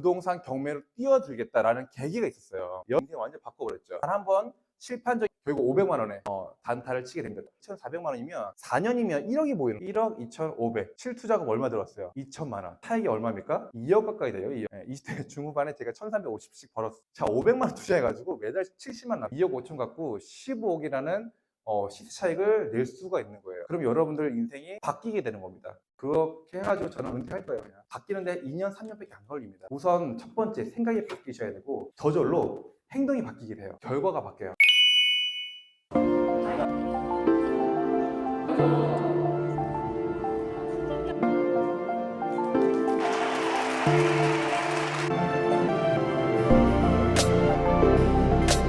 부동산 경매로 뛰어들겠다라는 계기가 있었어요. 인생 완전 바꿔버렸죠. 단 한 번 실패한 적이 결국 500만 원에 단타를 치게 됩니다. 2,400만 원이면 4년이면 1억이 보이는 1억 2,500. 실투자금 얼마 들었어요? 2천만 원. 타액이 얼마입니까? 2억 가까이 돼요. 2억. 20대 중후반에 제가 1,350씩 벌었어요. 자, 500만 원 투자해가지고 매달 70만 원. 2억 5천 갖고 15억이라는 시세 차익을 낼 수가 있는 거예요. 그럼 여러분들 인생이 바뀌게 되는 겁니다. 그렇게 해가지고 저는 은퇴할 거예요. 그냥. 바뀌는데 2년, 3년밖에 안 걸립니다. 우선 첫 번째 생각이 바뀌셔야 되고 저절로 행동이 바뀌게 돼요. 결과가 바뀌어요.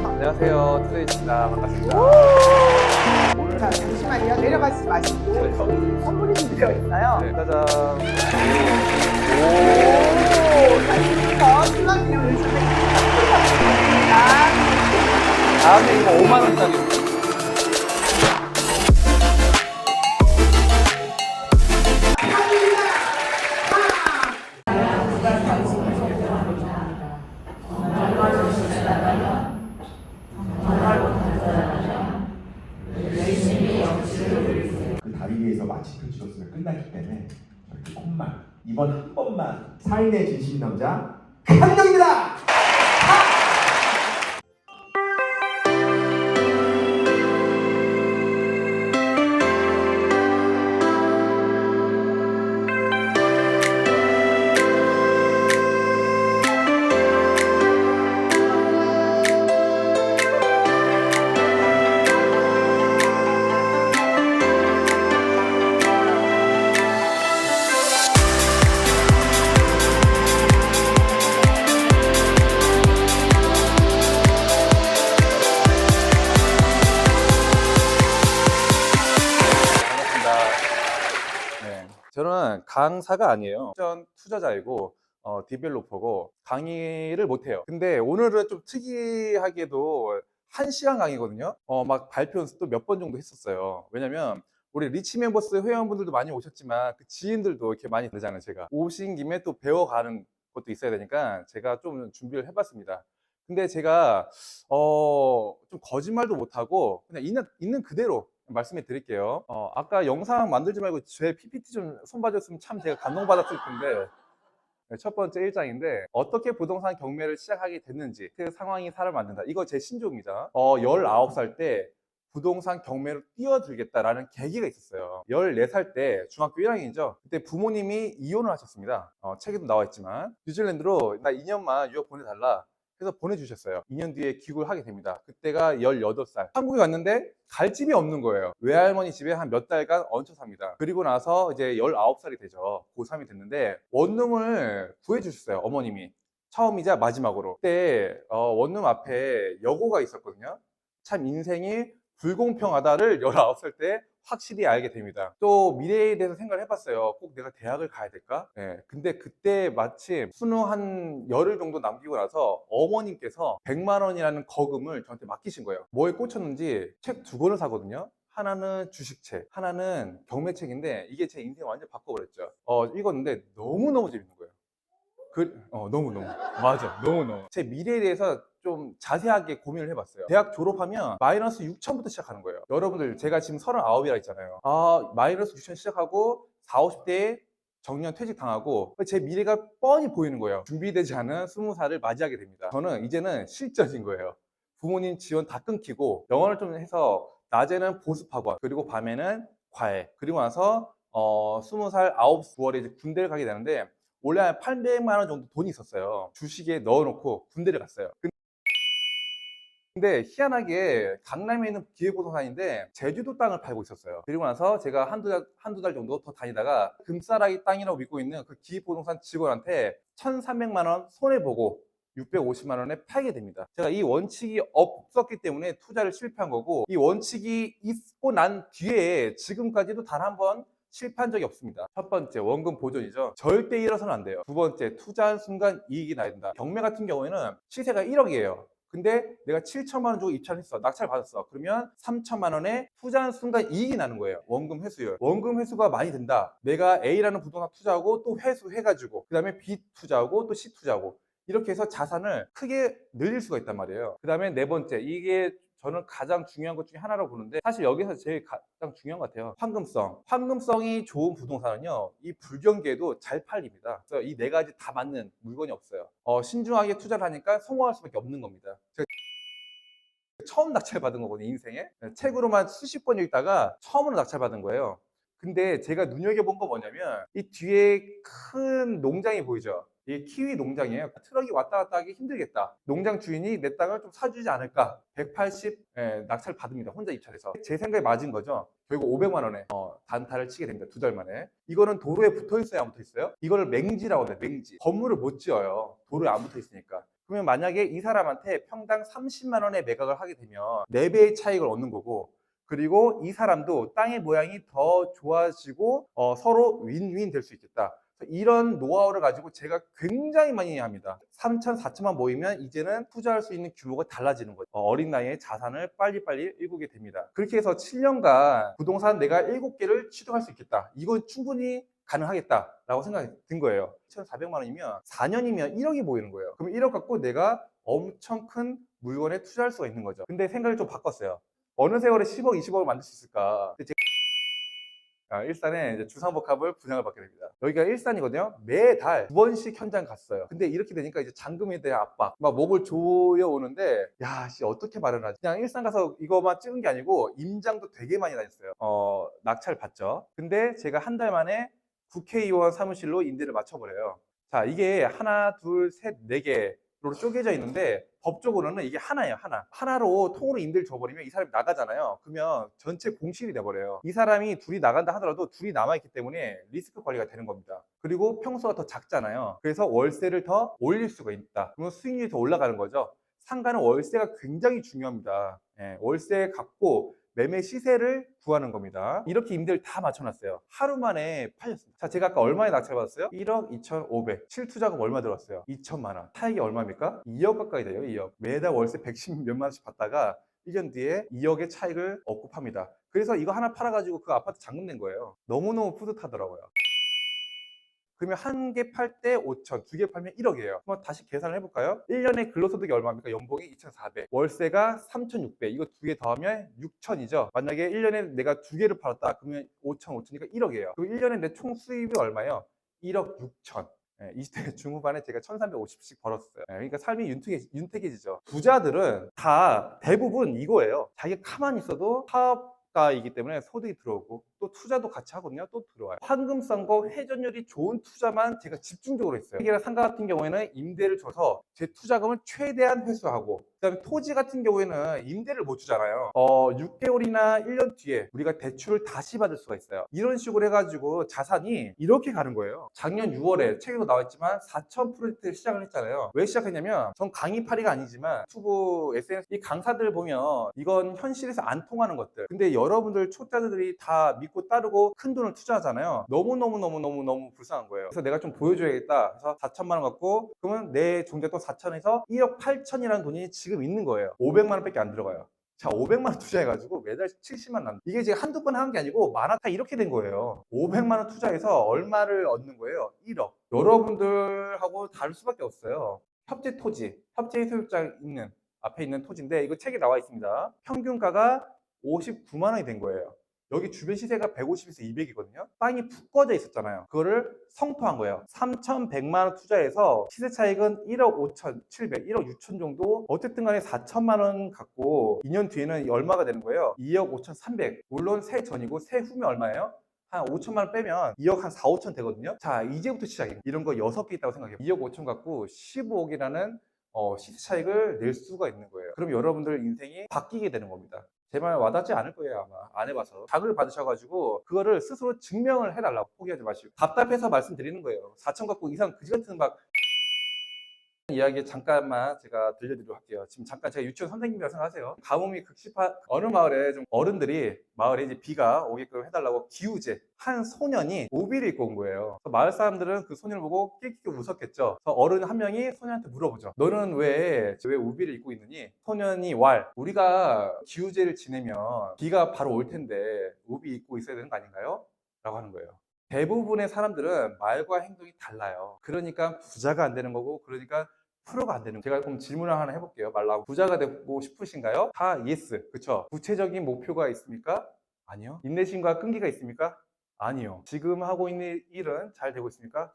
안녕하세요. 투데이입니다. 반갑습니다. 자, 잠시만요. 내려가지 마시고 선물이 준비되어 있어요. 네, 짜잔. 오, 자, 지금부터 신랑이랑 의사가 있습니다. 다음에 이거 5만 원짜리. 그 다리 위에서 마침표 찍었으면 끝났기 때문에 저렇게 콧말 이번 한 번만 사인의 진심인 남자 강정입니다. 저는 강사가 아니에요. 투자자이고 디벨로퍼고 강의를 못해요. 근데 오늘은 좀 특이하게도 1시간 강의거든요. 막 발표 연습도 몇 번 정도 했었어요. 왜냐면 우리 리치 멤버스 회원분들도 많이 오셨지만 그 지인들도 이렇게 많이 되잖아요. 제가 오신 김에 또 배워가는 것도 있어야 되니까 제가 좀 준비를 해봤습니다. 근데 제가 좀 거짓말도 못하고 그냥 있는 그대로 말씀해 드릴게요. 아까 영상 만들지 말고 제 PPT 좀 손봐줬으면 참 제가 감동받았을 텐데. 네, 첫 번째 1장인데 어떻게 부동산 경매를 시작하게 됐는지, 그 상황이 사람을 만든다. 이거 제 신조입니다. 19살 때 부동산 경매로 뛰어들겠다라는 계기가 있었어요. 14살 때 중학교 1학년이죠. 그때 부모님이 이혼을 하셨습니다. 책에도 나와 있지만 뉴질랜드로 나 2년만 유학 보내달라 해서 보내주셨어요. 2년 뒤에 귀국을 하게 됩니다. 그때가 18살. 한국에 갔는데 갈 집이 없는 거예요. 외할머니 집에 한 몇 달간 얹혀 삽니다. 그리고 나서 이제 19살이 되죠. 고3이 됐는데 원룸을 구해주셨어요. 어머님이. 처음이자 마지막으로. 그때 원룸 앞에 여고가 있었거든요. 참 인생이 불공평하다를 19살 때 확실히 알게 됩니다. 또 미래에 대해서 생각을 해봤어요. 꼭 내가 대학을 가야 될까? 네. 근데 그때 마침 수능 한 열흘 정도 남기고 나서 어머님께서 100만 원이라는 거금을 저한테 맡기신 거예요. 뭐에 꽂혔는지 책 2권을 사거든요. 하나는 주식책, 하나는 경매책인데 이게 제 인생을 완전 바꿔버렸죠. 읽었는데 너무너무 재밌는 거예요. 너무너무. 맞아. 너무너무. 제 미래에 대해서 좀 자세하게 고민을 해봤어요. 대학 졸업하면 마이너스 6천부터 시작하는 거예요. 여러분들, 제가 지금 39이라 했잖아요. 마이너스 6천 시작하고 40, 50대에 정년 퇴직당하고 제 미래가 뻔히 보이는 거예요. 준비되지 않은 20살을 맞이하게 됩니다. 저는 이제는 실전인 거예요. 부모님 지원 다 끊기고 영어를 좀 해서 낮에는 보습학원, 그리고 밤에는 과외, 그리고 나서 20살 9, 9월에 이제 군대를 가게 되는데 원래 한 800만 원 정도 돈이 있었어요. 주식에 넣어놓고 군대를 갔어요. 근데 희한하게 강남에 있는 기획부동산인데 제주도 땅을 팔고 있었어요. 그리고 나서 제가 한두 달 정도 더 다니다가 금싸라기 땅이라고 믿고 있는 그 기획부동산 직원한테 1,300만 원 손해보고 650만 원에 팔게 됩니다. 제가 이 원칙이 없었기 때문에 투자를 실패한 거고, 이 원칙이 있고 난 뒤에 지금까지도 단 한 번 실패한 적이 없습니다. 첫 번째, 원금 보존이죠. 절대 잃어서는 안 돼요. 두 번째, 투자한 순간 이익이 나야 된다. 경매 같은 경우에는 시세가 1억이에요. 근데 내가 7천만 원 주고 입찰을 했어. 낙찰 받았어. 그러면 3천만 원에 투자하는 순간 이익이 나는 거예요. 원금 회수율. 원금 회수가 많이 된다. 내가 A라는 부동산 투자하고 또 회수해가지고 그 다음에 B 투자하고 또 C 투자하고 이렇게 해서 자산을 크게 늘릴 수가 있단 말이에요. 그 다음에 네 번째, 이게 저는 가장 중요한 것 중에 하나라고 보는데 사실 여기서 제일 가장 중요한 것 같아요. 황금성. 황금성이 좋은 부동산은요, 이 불경기에도 잘 팔립니다. 그래서 이 네 가지 다 맞는 물건이 없어요. 신중하게 투자를 하니까 성공할 수밖에 없는 겁니다. 제가 처음 낙찰 받은 거거든요, 인생에. 책으로만 수십 번 읽다가 처음으로 낙찰 받은 거예요. 근데 제가 눈여겨본 거 뭐냐면 이 뒤에 큰 농장이 보이죠? 이게 키위 농장이에요. 트럭이 왔다 갔다 하기 힘들겠다. 농장 주인이 내 땅을 좀 사주지 않을까. 180 낙찰 받습니다. 혼자 입찰해서. 제 생각에 맞은 거죠. 결국 500만 원에 단타를 치게 됩니다. 2달 만에. 이거는 도로에 붙어 있어요, 안 붙어 있어요? 이거를 맹지라고 해요. 맹지. 건물을 못 지어요. 도로에 안 붙어 있으니까. 그러면 만약에 이 사람한테 평당 30만 원에 매각을 하게 되면 4배의 차익을 얻는 거고, 그리고 이 사람도 땅의 모양이 더 좋아지고 서로 윈윈 될 수 있겠다. 이런 노하우를 가지고 제가 굉장히 많이 합니다. 3천, 4천만 모이면 이제는 투자할 수 있는 규모가 달라지는 거죠. 어린 나이에 자산을 빨리빨리 일구게 됩니다. 그렇게 해서 7년간 부동산 내가 7개를 취득할 수 있겠다. 이건 충분히 가능하겠다라고 생각이 든 거예요. 2,400만 원이면 4년이면 1억이 보이는 거예요. 그럼 1억 갖고 내가 엄청 큰 물건에 투자할 수가 있는 거죠. 근데 생각을 좀 바꿨어요. 어느 세월에 10억, 20억을 만들 수 있을까? 일산에 이제 주상복합을 분양을 받게 됩니다. 여기가 일산이거든요. 매달 2번씩 현장 갔어요. 근데 이렇게 되니까 이제 잔금에 대한 압박, 막 목을 조여 오는데, 야, 씨, 어떻게 마련하지? 그냥 일산 가서 이거만 찍은 게 아니고, 임장도 되게 많이 다녔어요. 낙찰 받죠. 근데 제가 한 달 만에 국회의원 사무실로 임대를 맞춰버려요. 자, 이게 하나, 둘, 셋, 네 개로 쪼개져 있는데, 법적으로는 이게 하나예요, 하나. 하나로 통으로 임대를 줘버리면 이 사람이 나가잖아요. 그러면 전체 공실이 돼버려요. 이 사람이 둘이 나간다 하더라도 둘이 남아있기 때문에 리스크 관리가 되는 겁니다. 그리고 평수가 더 작잖아요. 그래서 월세를 더 올릴 수가 있다. 그러면 수익률이 더 올라가는 거죠. 상가는 월세가 굉장히 중요합니다. 월세 갚고 매매 시세를 구하는 겁니다. 이렇게 임대를 다 맞춰놨어요. 하루 만에 팔렸습니다. 자, 제가 아까 얼마에 낙찰 받았어요? 1억 2,500. 실투자금 얼마 들었어요? 2천만 원. 차익이 얼마입니까? 2억 가까이 돼요, 2억. 매달 월세 110 몇만 원씩 받다가 1년 뒤에 2억의 차익을 얻고 팝니다. 그래서 이거 하나 팔아가지고 그 아파트 잔금 낸 거예요. 너무너무 뿌듯하더라고요. 그러면 한 개 팔 때 5천, 두 개 팔면 1억이에요. 그럼 다시 계산을 해볼까요? 1년에 근로소득이 얼마입니까? 연봉이 2,400, 월세가 3,600, 이거 두 개 더하면 6천이죠. 만약에 1년에 내가 두 개를 팔았다, 그러면 5천, 5천이니까 1억이에요. 그럼 1년에 내 총 수입이 얼마예요? 1억 6천. 20대 중후반에 제가 1,350씩 벌었어요. 그러니까 삶이 윤택해지죠. 부자들은 다 대부분 이거예요. 자기가 가만히 있어도 사업가이기 때문에 소득이 들어오고 또 투자도 같이 하거든요. 또 들어와요. 황금성과 회전율이 좋은 투자만 제가 집중적으로 했어요. 세계나 상가 같은 경우에는 임대를 줘서 제 투자금을 최대한 회수하고, 그다음에 토지 같은 경우에는 임대를 못 주잖아요. 6개월이나 1년 뒤에 우리가 대출을 다시 받을 수가 있어요. 이런 식으로 해가지고 자산이 이렇게 가는 거예요. 작년 6월에 책에도 나왔지만 4,000% 시작을 했잖아요. 왜 시작했냐면 전 강의파리가 아니지만 유튜브 SNS 이 강사들 보면 이건 현실에서 안 통하는 것들, 근데 여러분들 초짜들이 다 믿고 따르고 큰 돈을 투자하잖아요. 너무 불쌍한 거예요. 그래서 내가 좀 보여줘야겠다. 그래서 4천만 원 갖고, 그러면 내 종잣돈 4천에서 1억 8천이라는 돈이 지금 있는 거예요. 500만 원밖에 안 들어가요. 자, 500만 원 투자해가지고 매달 70만 원. 이게 제가 한두 번 한 게 아니고 많아 다 이렇게 된 거예요. 500만 원 투자해서 얼마를 얻는 거예요? 1억. 여러분들하고 다를 수밖에 없어요. 협재 토지, 협재 해수욕장 있는 앞에 있는 토지인데 이거 책에 나와 있습니다. 평균가가 59만 원이 된 거예요. 여기 주변 시세가 150에서 200이거든요. 땅이 푹 꺼져 있었잖아요. 그거를 성토한 거예요. 3,100만 원 투자해서 시세 차익은 1억 5천, 700, 1억 6천 정도. 어쨌든 간에 4천만 원 갖고 2년 뒤에는 얼마가 되는 거예요? 2억 5천 3백. 물론 세 전이고 세 후면 얼마예요? 한 5천만 원 빼면 2억 한 4, 5천 되거든요. 자, 이제부터 시작이에요. 이런 거 6개 있다고 생각해요. 2억 5천 갖고 15억이라는 시세 차익을 낼 수가 있는 거예요. 그럼 여러분들 인생이 바뀌게 되는 겁니다. 제 말 와닿지 않을 거예요, 아마. 안 해봐서. 자극을 받으셔가지고 그거를 스스로 증명을 해달라고. 포기하지 마시고. 답답해서 말씀드리는 거예요. 4천 갖고 이상 그지 같은 막 이야기 잠깐만 제가 들려드리도록 할게요. 지금 잠깐 제가 유치원 선생님이라고 생각하세요. 가뭄이 극심한 어느 마을에 좀 어른들이 마을에 이제 비가 오게끔 해달라고 기우제 한 소년이 우비를 입고 온 거예요. 그래서 마을 사람들은 그 소년을 보고 낄낄 웃었겠죠. 그래서 어른 한 명이 소년한테 물어보죠. 너는 왜 우비를 입고 있느니? 소년이 우리가 기우제를 지내면 비가 바로 올 텐데 우비 입고 있어야 되는 거 아닌가요? 라고 하는 거예요. 대부분의 사람들은 말과 행동이 달라요. 그러니까 부자가 안 되는 거고, 그러니까 프로가 안 되는 거예요. 제가 그럼 질문을 하나 해볼게요. 말라고. 부자가 되고 싶으신가요? 다 예스. 그쵸? 구체적인 목표가 있습니까? 아니요. 인내심과 끈기가 있습니까? 아니요. 지금 하고 있는 일은 잘 되고 있습니까?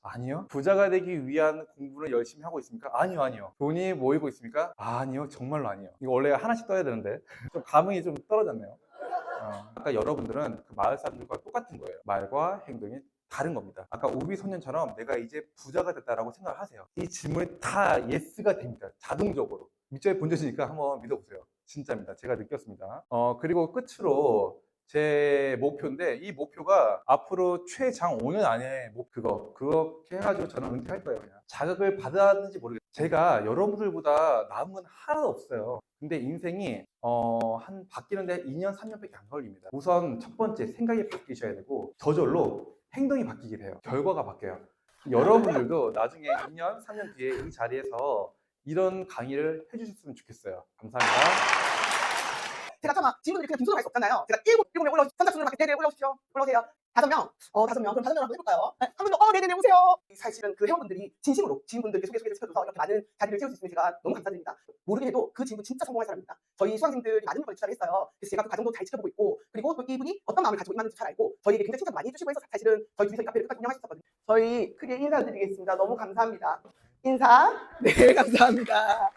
아니요. 부자가 되기 위한 공부를 열심히 하고 있습니까? 아니요. 돈이 모이고 있습니까? 아니요. 정말로 아니요. 이거 원래 하나씩 떠야 되는데 좀 감흥이 좀 떨어졌네요. 아까 여러분들은 그 마을 사람들과 똑같은 거예요. 말과 행동이 다른 겁니다. 아까 우비 소년처럼 내가 이제 부자가 됐다라고 생각을 하세요. 이 질문이 다 예스가 됩니다. 자동적으로. 밑줄에 본전이니까 한번 믿어보세요. 진짜입니다. 제가 느꼈습니다. 그리고 끝으로 제 목표인데, 이 목표가 앞으로 최장 5년 안에 그렇게 해가지고 저는 은퇴할 거예요. 그냥. 자격을 받았는지 모르겠어요. 제가 여러분들보다 나은 건 하나도 없어요. 근데 인생이 바뀌는데 2년, 3년밖에 안 걸립니다. 우선 첫 번째 생각이 바뀌셔야 되고, 저절로 행동이 바뀌게 돼요. 결과가 바뀌어요. 여러분들도 나중에 2년, 3년 뒤에 이 자리에서 이런 강의를 해주셨으면 좋겠어요. 감사합니다. 제가 차마 지인분들이 그냥 빈손으로 갈 수 없잖아요. 제가 7명 올라오시죠. 선착순으로 밖에 네네 올라오십시오. 올라오세요. 5명. 5명. 그럼 5명 한번 해볼까요? 한 분 더. 네네네 오세요. 사실은 그 회원분들이 진심으로 지인분들께 소개시켜줘서 이렇게 많은 자리를 채울 수 있으면 제가 너무 감사드립니다. 모르게 해도 그 지인분 진짜 성공한 사람입니다. 저희 수강생들이 많은 걸 투자를 했어요. 그래서 제가 그 과정도 잘 지켜보고 있고, 그리고 또 이분이 어떤 마음을 가지고 임하는지 잘 알고 저희에게 굉장히 칭찬 많이 해주시고 해서 사실은 저희 둘이서 이 카페를 끝까지 운영하셨었거든요. 저희 크게 인사드리겠습니다. 너무 감사합니다. 인사. 네, 감사합니다.